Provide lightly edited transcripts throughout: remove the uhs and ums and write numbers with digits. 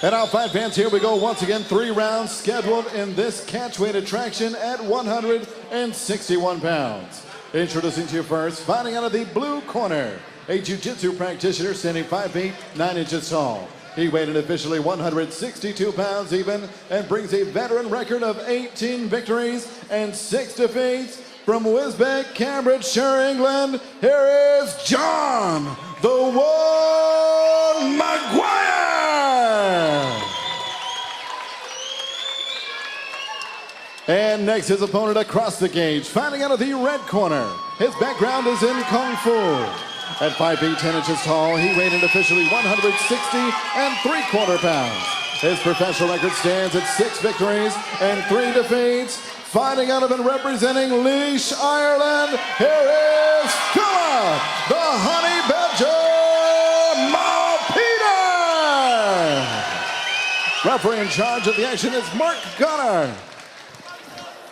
And our fight fans, here we go once again. 3 rounds scheduled in this catchweight attraction at 161 pounds. Introducing to you first, fighting out of the blue corner, a jiu-jitsu practitioner standing 5 feet 9 inches tall. He weighed in officially 162 pounds even and brings a veteran record of 18 victories and 6 defeats. From Wisbech, Cambridgeshire, England, here is John the Wall Maguire. And next, his opponent across the cage, fighting out of the red corner. His background is in Kung Fu. At 5 feet 10 inches tall, he weighed in officially 160 3/4 pounds. His professional record stands at 6 victories and 3 defeats. Fighting out of and representing Laois, Ireland, here is Philip the Honey Badger Mulpeter. Referee in charge of the action is Mark Goddard.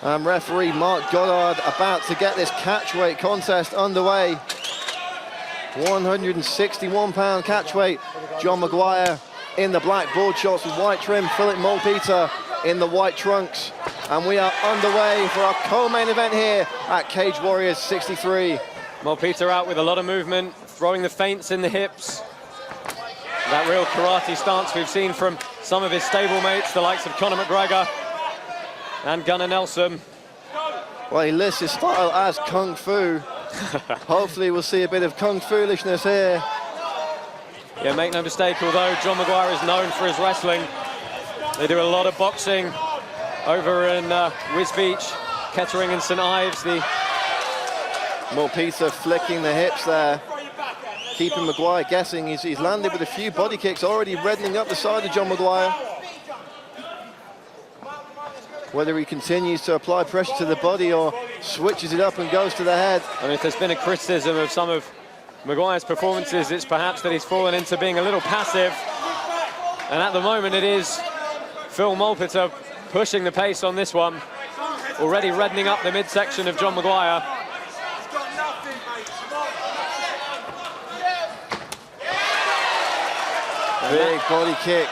Referee Mark Goddard about to get this catchweight contest underway. 161-pound catchweight. John Maguire in the black board shorts with white trim. Philip Mulpeter in the white trunks. And we are underway for our co-main event here at Cage Warriors 63. Mulpeter out with a lot of movement, throwing the feints in the hips. That real karate stance we've seen from some of his stablemates, the likes of Conor McGregor and Gunnar Nelson. Well, he lists his style as Kung Fu. Hopefully we'll see a bit of Kung Fu-lishness here. Yeah, make no mistake, although John Maguire is known for his wrestling, they do a lot of boxing over in Wisbech, Kettering and St Ives. The Mulpeter flicking the hips there, keeping Maguire guessing. He's landed with a few body kicks, already reddening up the side of John Maguire. Whether he continues to apply pressure to the body or switches it up and goes to the head. I mean, if there's been a criticism of some of Maguire's performances, it's perhaps that he's fallen into being a little passive. And at the moment it is Phil Mulpeter pushing the pace on this one, already reddening up the midsection of John Maguire. Big body kick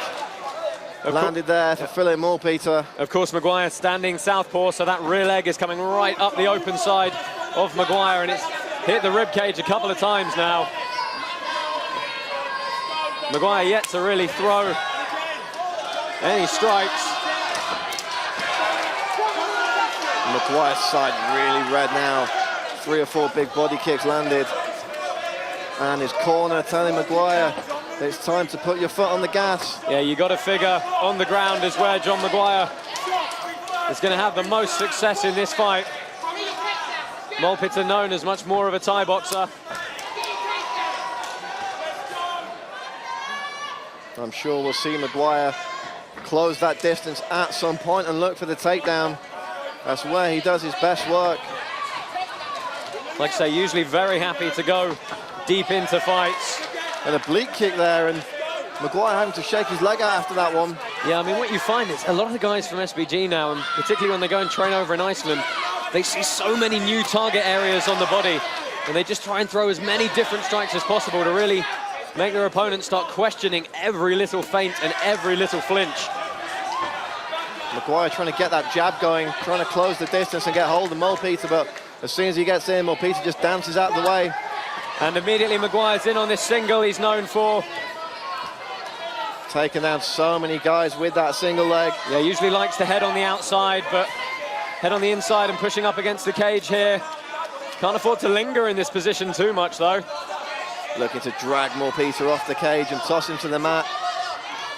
landed there for Philip Mulpeter. Of course, Maguire standing southpaw, so that rear leg is coming right up the open side of Maguire, and it's hit the rib cage a couple of times now. Maguire yet to really throw any strikes. Maguire's side really red now. 3 or 4 big body kicks landed. And his corner telling Maguire it's time to put your foot on the gas. Yeah, you got to figure on the ground is where John Maguire is going to have the most success in this fight. Mulpeter known as much more of a Thai boxer. I'm sure we'll see Maguire close that distance at some point and look for the takedown. That's where he does his best work. Like I say, usually very happy to go deep into fights. And a oblique kick there, and Maguire having to shake his leg out after that one. Yeah, I mean, what you find is a lot of the guys from SBG now, and particularly when they go and train over in Iceland, they see so many new target areas on the body, and they just try and throw as many different strikes as possible to really make their opponent start questioning every little feint and every little flinch. Maguire trying to get that jab going, trying to close the distance and get hold of Mulpeter, but as soon as he gets in, Mulpeter just dances out of the way. And immediately Maguire's in on this single he's known for. Taking down so many guys with that single leg. Yeah, usually likes to head on the outside, but head on the inside and pushing up against the cage here. Can't afford to linger in this position too much, though. Looking to drag Mulpeter off the cage and toss him to the mat.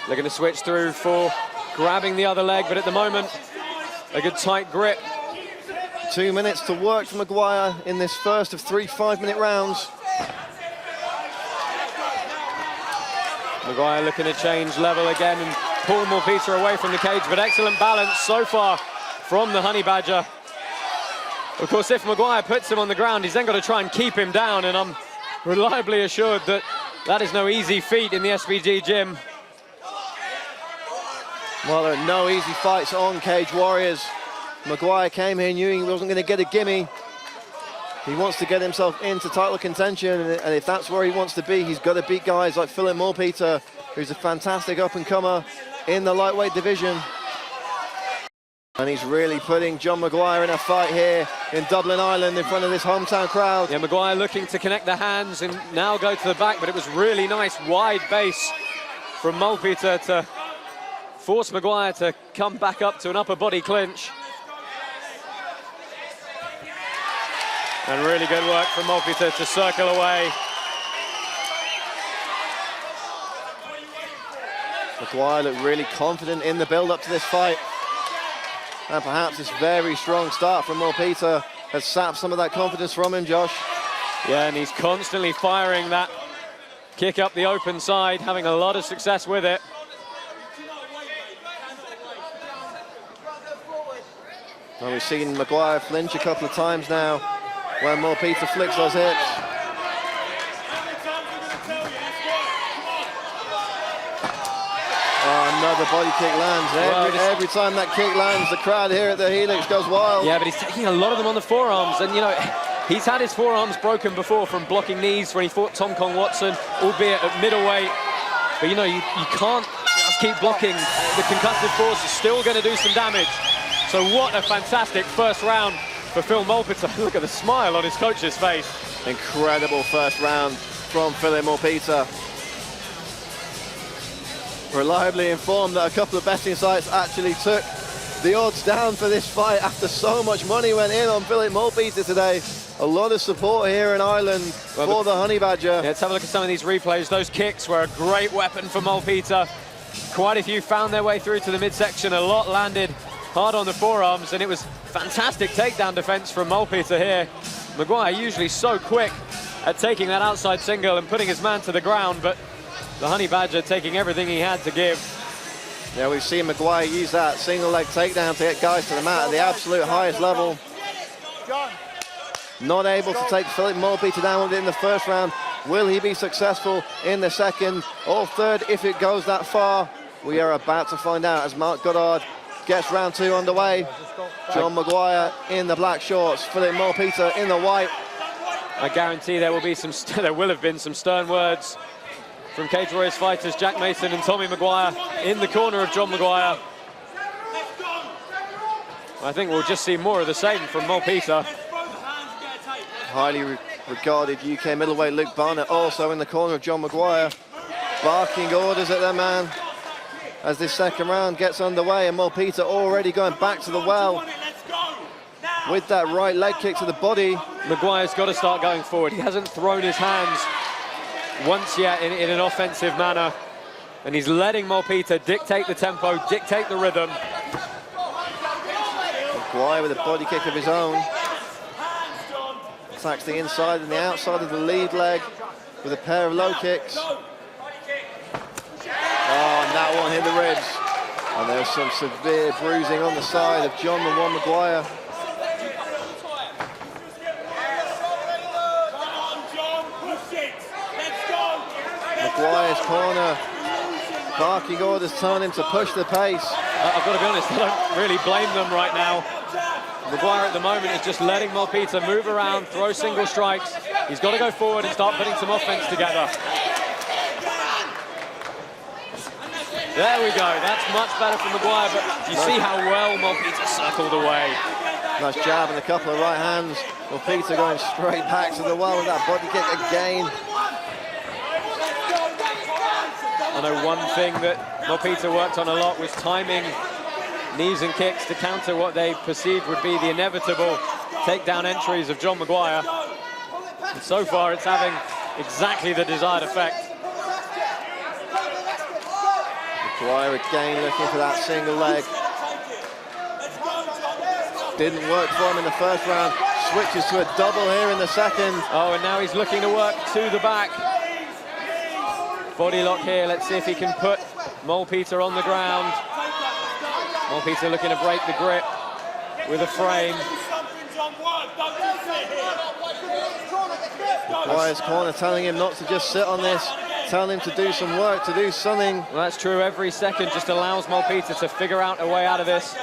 Looking to switch through for grabbing the other leg, but at the moment, a good tight grip. 2 minutes to work for Maguire in this first of 3 5-minute rounds. Maguire looking to change level again and pull Mulpeter away from the cage, but excellent balance so far from the Honey Badger. Of course, if Maguire puts him on the ground, he's then got to try and keep him down, and I'm reliably assured that that is no easy feat in the SBG gym. Well, there are no easy fights on Cage Warriors. Maguire came here knowing he wasn't going to get a gimme. He wants to get himself into title contention, and if that's where he wants to be, he's got to beat guys like Philip Mulpeter, who's a fantastic up-and-comer in the lightweight division. And he's really putting John Maguire in a fight here in Dublin, Ireland, in front of this hometown crowd. Yeah, Maguire looking to connect the hands and now go to the back, but it was really nice wide base from Mulpeter to force Maguire to come back up to an upper body clinch. And really good work from Mulpeter to circle away. Maguire looked really confident in the build-up to this fight. And perhaps this very strong start from Mulpeter has sapped some of that confidence from him, Josh. Yeah, and he's constantly firing that kick up the open side, having a lot of success with it. Well, we've seen Maguire flinch a couple of times now when Mulpeter flicks those hips. Oh, another body kick lands. Every time that kick lands, the crowd here at the Helix goes wild. Yeah, but he's taking a lot of them on the forearms, and you know, he's had his forearms broken before from blocking knees when he fought Tom Kong Watson, albeit at middleweight. But you know, you can't just keep blocking. The concussive force is still going to do some damage. So what a fantastic first round for Phil Mulpeter. Look at the smile on his coach's face. Incredible first round from Philip Mulpeter. Reliably informed that a couple of betting sites actually took the odds down for this fight after so much money went in on Philip Mulpeter today. A lot of support here in Ireland for the Honey Badger. Yeah, let's have a look at some of these replays. Those kicks were a great weapon for Mulpeter. Quite a few found their way through to the midsection. A lot landed hard on the forearms, and it was fantastic takedown defense from Mulpeter here. Maguire usually so quick at taking that outside single and putting his man to the ground, but the Honey Badger taking everything he had to give. Yeah, we've seen Maguire use that single leg takedown to get guys to the mat at the absolute highest level. Not able to take Philip Mulpeter down within the first round. Will he be successful in the second or third if it goes that far? We are about to find out as Mark Goddard gets round two underway. John Maguire in the black shorts, Philip Mulpeter in the white. I guarantee there will have been some stern words from Cage Warriors fighters Jack Mason and Tommy Maguire in the corner of John Maguire. I think we'll just see more of the same from Mulpeter. Highly regarded UK middleweight Luke Barnett also in the corner of John Maguire, barking orders at their man as this second round gets underway, and Mulpeter already going back to the well with that right leg kick to the body. Maguire's got to start going forward. He hasn't thrown his hands once yet in an offensive manner, and he's letting Mulpeter dictate the tempo, dictate the rhythm. Maguire with a body kick of his own. Attacks the inside and the outside of the lead leg with a pair of low kicks. Oh, and that one hit the ribs. And there's some severe bruising on the side of John the One Maguire. Maguire's corner, barking orders telling him to push the pace. I've got to be honest, I don't really blame them right now. Maguire at the moment is just letting Mulpeter move around, throw single strikes. He's got to go forward and start putting some offense together. There we go, that's much better for Maguire, but you see how well Mulpeter circled away. Nice jab and a couple of right hands. Mulpeter going straight back to the well with that body kick again. I know one thing that Mulpeter worked on a lot was timing knees and kicks to counter what they perceived would be the inevitable takedown entries of John Maguire. And so far, it's having exactly the desired effect. Maguire again looking for that single leg. Didn't work for him in the first round. Switches to a double here in the second. Oh, and now he's looking to work to the back. Body lock here. Let's see if he can put Mulpeter on the ground. Mulpeter looking to break the grip with a frame. Maguire's corner telling him not to just sit on this, telling him to do some work, to do something. Well, that's true. Every second just allows Mulpeter to figure out a way out of this.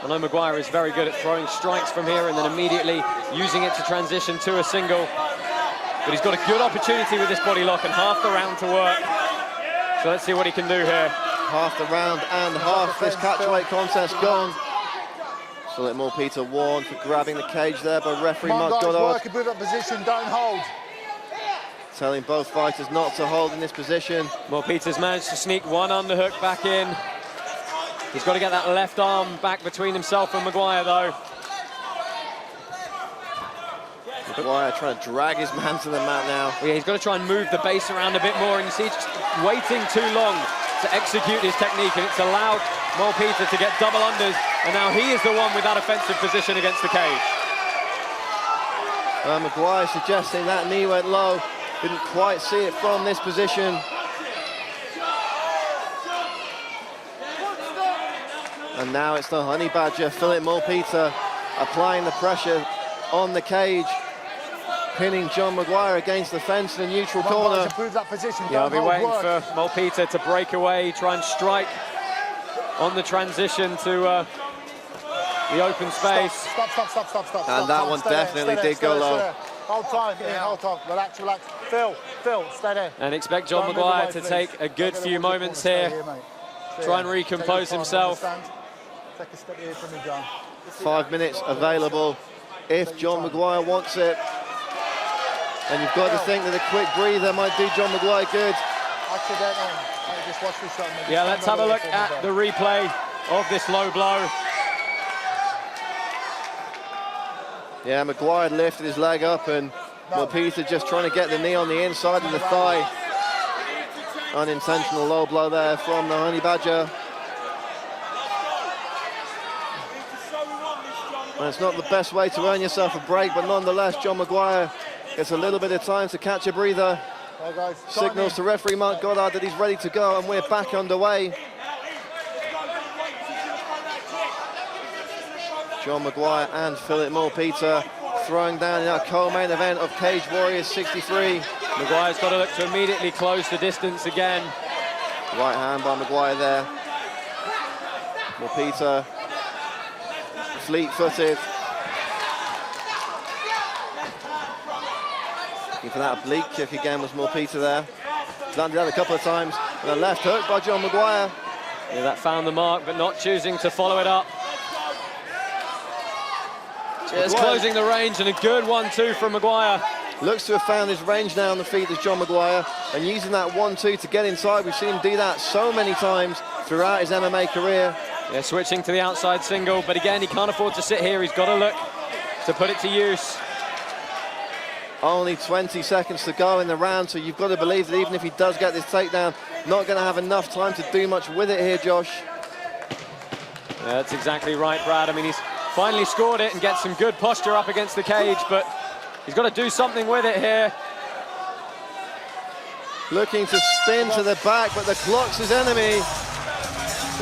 I know Maguire is very good at throwing strikes from here and then immediately using it to transition to a single. But he's got a good opportunity with this body lock and half the round to work. So let's see what he can do here. Half the round and half this catchweight contest gone. Philip Mulpeter warned for grabbing the cage there by referee Mark Goddard. Work a bit of position, don't hold. Telling both fighters not to hold in this position. Mulpeter's managed to sneak one underhook back in. He's got to get that left arm back between himself and Maguire, though. Maguire trying to drag his man to the mat now. Yeah, he's got to try and move the base around a bit more, and you see just waiting too long to execute his technique, and it's allowed Mulpeter to get double unders, and now he is the one with that offensive position against the cage. Maguire suggesting that knee went low. Didn't quite see it from this position. And now it's the Honey Badger, Philip Mulpeter, applying the pressure on the cage, pinning John Maguire against the fence in the neutral corner. Yeah, I'll be waiting for Mulpeter to break away, try and strike on the transition to the open space. Stop. And that one definitely did go low. Hold time, hold time. Relax. Phil, stay there. And expect John Maguire to take a good few moments here. Try and recompose himself. Take a step here from me, John. 5 minutes available if John Maguire wants it. And you've got to think that a quick breather might do John Maguire good. Just watch this shot. Yeah, let's have a look at the replay of this low blow. Yeah, Maguire lifted his leg up, and Mulpeter just trying to get the knee on the inside of the thigh. Unintentional low blow there from the Honey Badger. And it's not the best way to earn yourself a break, but nonetheless, John Maguire gets a little bit of time to catch a breather. Signals to referee Mark Goddard that he's ready to go, and we're back underway. John Maguire and Philip Mulpeter throwing down in our co-main event of Cage Warriors 63. Maguire's got to look to immediately close the distance again. Right hand by Maguire there. Mulpeter, fleet-footed. Looking for that oblique kick again was Mulpeter there. Landed that a couple of times. And a left hook by John Maguire. Yeah, that found the mark, but not choosing to follow it up. Just closing the range, and a good 1-2 from Maguire. Looks to have found his range now on the feet as John Maguire, and using that 1-2 to get inside. We've seen him do that so many times throughout his MMA career. Yeah, switching to the outside single, but again, he can't afford to sit here. He's got to look to put it to use. Only 20 seconds to go in the round, so you've got to believe that even if he does get this takedown, not going to have enough time to do much with it here, Josh. Yeah, that's exactly right, Brad. I mean, he's finally scored it and gets some good posture up against the cage, but he's got to do something with it here. Looking to spin to the back, but the clock's his enemy.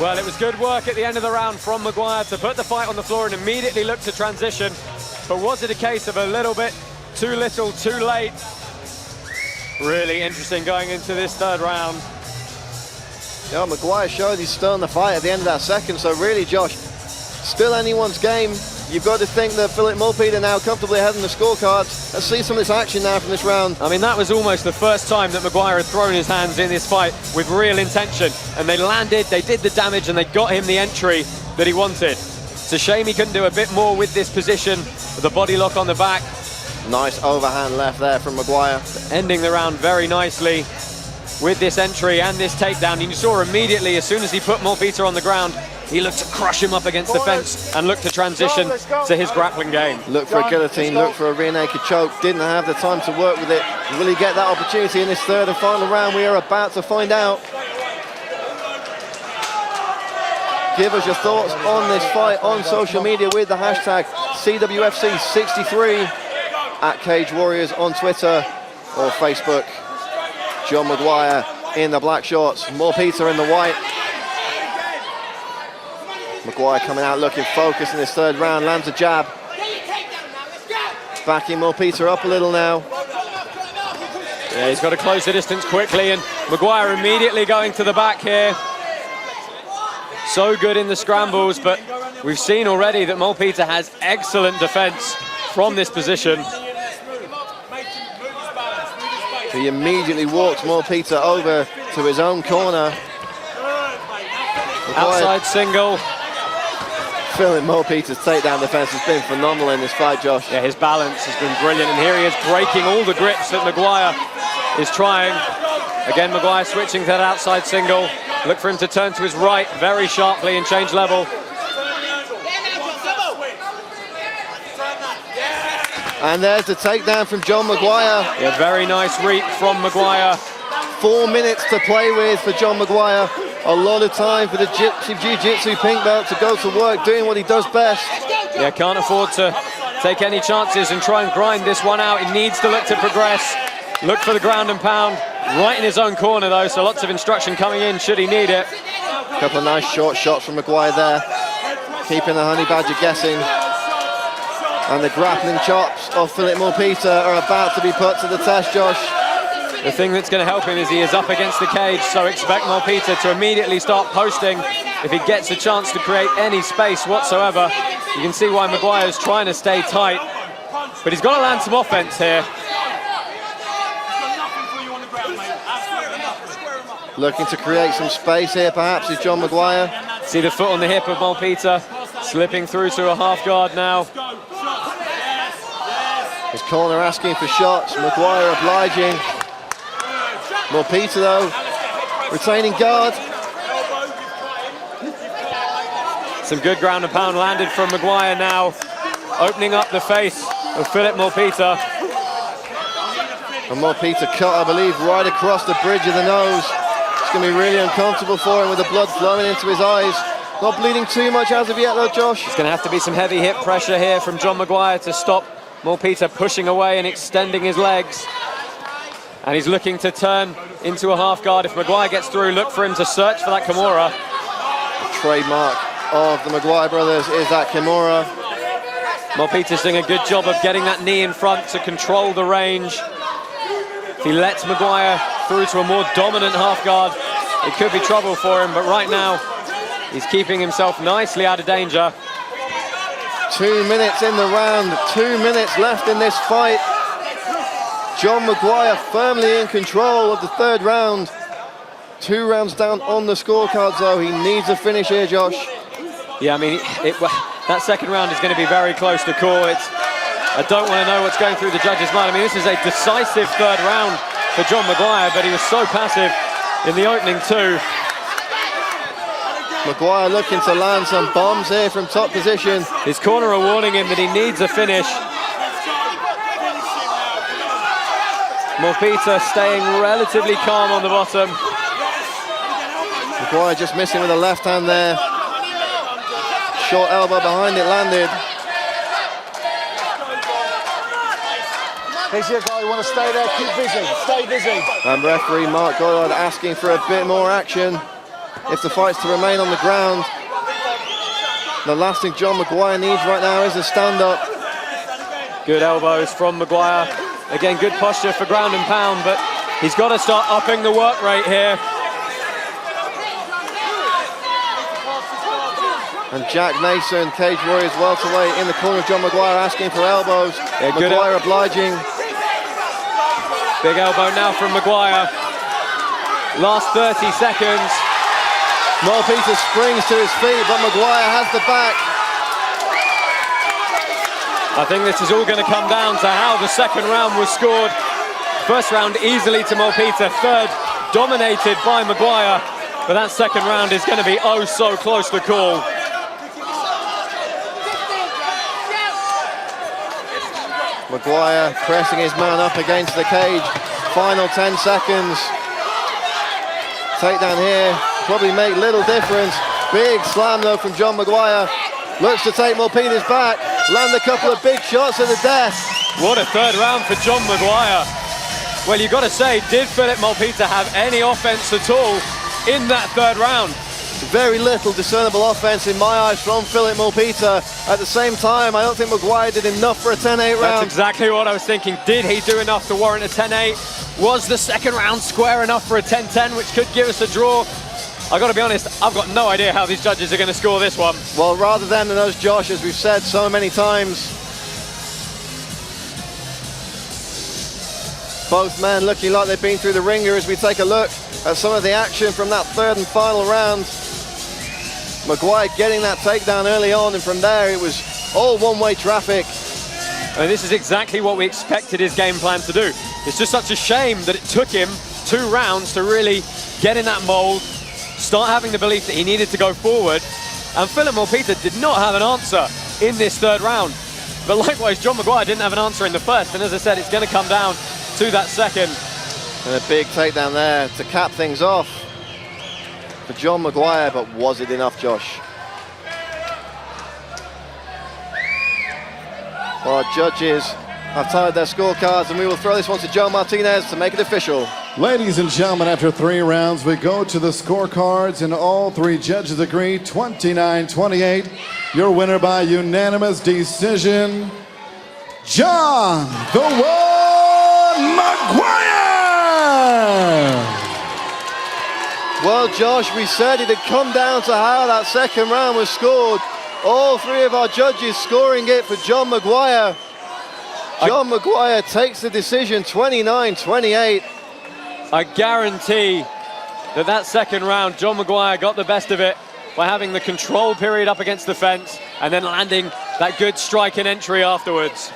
Well, it was good work at the end of the round from Maguire to put the fight on the floor and immediately look to transition. But was it a case of a little bit too little, too late? Really interesting going into this third round. Yeah, Maguire showed he's still in the fight at the end of that second, so really, Josh, still anyone's game. You've got to think that Philip Mulpeter now comfortably ahead in the scorecards. Let's see some of this action now from this round. I mean, that was almost the first time that Maguire had thrown his hands in this fight with real intention. And they landed, they did the damage, and they got him the entry that he wanted. It's a shame he couldn't do a bit more with this position, with the body lock on the back. Nice overhand left there from Maguire. Ending the round very nicely with this entry and this takedown. And you saw immediately, as soon as he put Mulpeter on the ground, he looked to crush him up against the fence and looked to transition to his grappling game. Look for a guillotine, look for a rear naked choke. Didn't have the time to work with it. Will he get that opportunity in this third and final round? We are about to find out. Give us your thoughts on this fight on social media with the hashtag CWFC63 at Cage Warriors on Twitter or Facebook. John Maguire in the black shorts, Mulpeter in the white. Maguire coming out looking focused in this third round, lands a jab. Backing Mulpeter up a little now. Yeah, he's got to close the distance quickly, and Maguire immediately going to the back here. So good in the scrambles, but we've seen already that Mulpeter has excellent defense from this position. He immediately walks Mulpeter over to his own corner. Outside single. Philip Mulpeter's takedown defense has been phenomenal in this fight, Josh. Yeah, his balance has been brilliant, and here he is breaking all the grips that Maguire is trying. Again, Maguire switching to that outside single. Look for him to turn to his right very sharply and change level. And there's the takedown from John Maguire. Yeah, very nice reap from Maguire. 4 minutes to play with for John Maguire. A lot of time for the Jiu-Jitsu pink belt to go to work, doing what he does best. Yeah, can't afford to take any chances and try and grind this one out. He needs to look to progress. Look for the ground and pound. Right in his own corner, though, so lots of instruction coming in should he need it. A couple of nice short shots from Maguire there, keeping the Honey Badger guessing. And the grappling chops of Philip Mulpeter are about to be put to the test, Josh. The thing that's going to help him is he is up against the cage, so expect Mulpeter to immediately start posting if he gets a chance to create any space whatsoever. You can see why Maguire's trying to stay tight, but he's got to land some offense here. Looking to create some space here, perhaps, is John Maguire. See the foot on the hip of Mulpeter, slipping through to a half guard now. His corner asking for shots, Maguire obliging. Mulpeter, though, retaining guard. Some good ground and pound landed from Maguire now, opening up the face of Philip Mulpeter. And Mulpeter cut, I believe, right across the bridge of the nose. It's going to be really uncomfortable for him with the blood flowing into his eyes. Not bleeding too much as of yet, though, Josh. It's going to have to be some heavy hip pressure here from John Maguire to stop Mulpeter pushing away and extending his legs. And he's looking to turn into a half guard. If Maguire gets through, look for him to search for that Kimura. The trademark of the Maguire brothers is that Kimura. Mulpeter's doing a good job of getting that knee in front to control the range. If he lets Maguire through to a more dominant half guard, it could be trouble for him, but right now he's keeping himself nicely out of danger. 2 minutes in the round, 2 minutes left in this fight. John Maguire firmly in control of the third round. 2 rounds down on the scorecards, though. He needs a finish here, Josh. Yeah, I mean, that second round is going to be very close to call. I don't want to know what's going through the judge's mind. I mean, this is a decisive third round for John Maguire, but he was so passive in the opening 2. Maguire looking to land some bombs here from top position. His corner are warning him that he needs a finish. Mulpeter staying relatively calm on the bottom. Maguire just missing with the left hand there. Short elbow behind it landed. He's your guy, you want to stay there, keep busy, stay busy. And referee Mark Goddard asking for a bit more action if the fight's to remain on the ground. The last thing John Maguire needs right now is a stand-up. Good elbows from Maguire. Again, good posture for ground and pound, but he's got to start upping the work rate here. And Jack Mason, Cage Warriors welterweight, in the corner of John Maguire asking for elbows. Yeah, Maguire obliging. Big elbow now from Maguire. Last 30 seconds. Mulpeter springs to his feet, but Maguire has the back. I think this is all going to come down to how the second round was scored. First round easily to Mulpeter, third dominated by Maguire, but that second round is going to be oh so close to call. Maguire pressing his man up against the cage. Final 10 seconds. Takedown here, probably make little difference. Big slam though from John Maguire. Looks to take Mulpeter's back. Land a couple of big shots to the death. What a third round for John Maguire. Well, you've got to say, did Philip Mulpeter have any offense at all in that third round? Very little discernible offense in my eyes from Philip Mulpeter. At the same time, I don't think Maguire did enough for a 10-8 round. That's exactly what I was thinking. Did he do enough to warrant a 10-8? Was the second round square enough for a 10-10, which could give us a draw? I've got to be honest, I've got no idea how these judges are going to score this one. Well, rather than us, Josh, as we've said so many times, Both men looking like they've been through the ringer as we take a look at some of the action from that third and final round. Maguire getting that takedown early on, and from there it was all one-way traffic. And this is exactly what we expected his game plan to do. It's just such a shame that it took him 2 rounds to really get in that mold, start having the belief that he needed to go forward. And Philip Mulpeter did not have an answer in this third round. But likewise, John Maguire didn't have an answer in the first. And as I said, it's going to come down to that second. And a big takedown there to cap things off for John Maguire, but was it enough, Josh? Well, our judges have tied their scorecards, and we will throw this one to Joe Martinez to make it official. Ladies and gentlemen, after 3 rounds, we go to the scorecards, and all 3 judges agree 29-28. Your winner by unanimous decision, John "The One" Maguire! Well, Josh, we said it had come down to how that second round was scored. All 3 of our judges scoring it for John Maguire. John Maguire takes the decision, 29-28. I guarantee that that second round, John Maguire got the best of it by having the control period up against the fence and then landing that good strike and entry afterwards.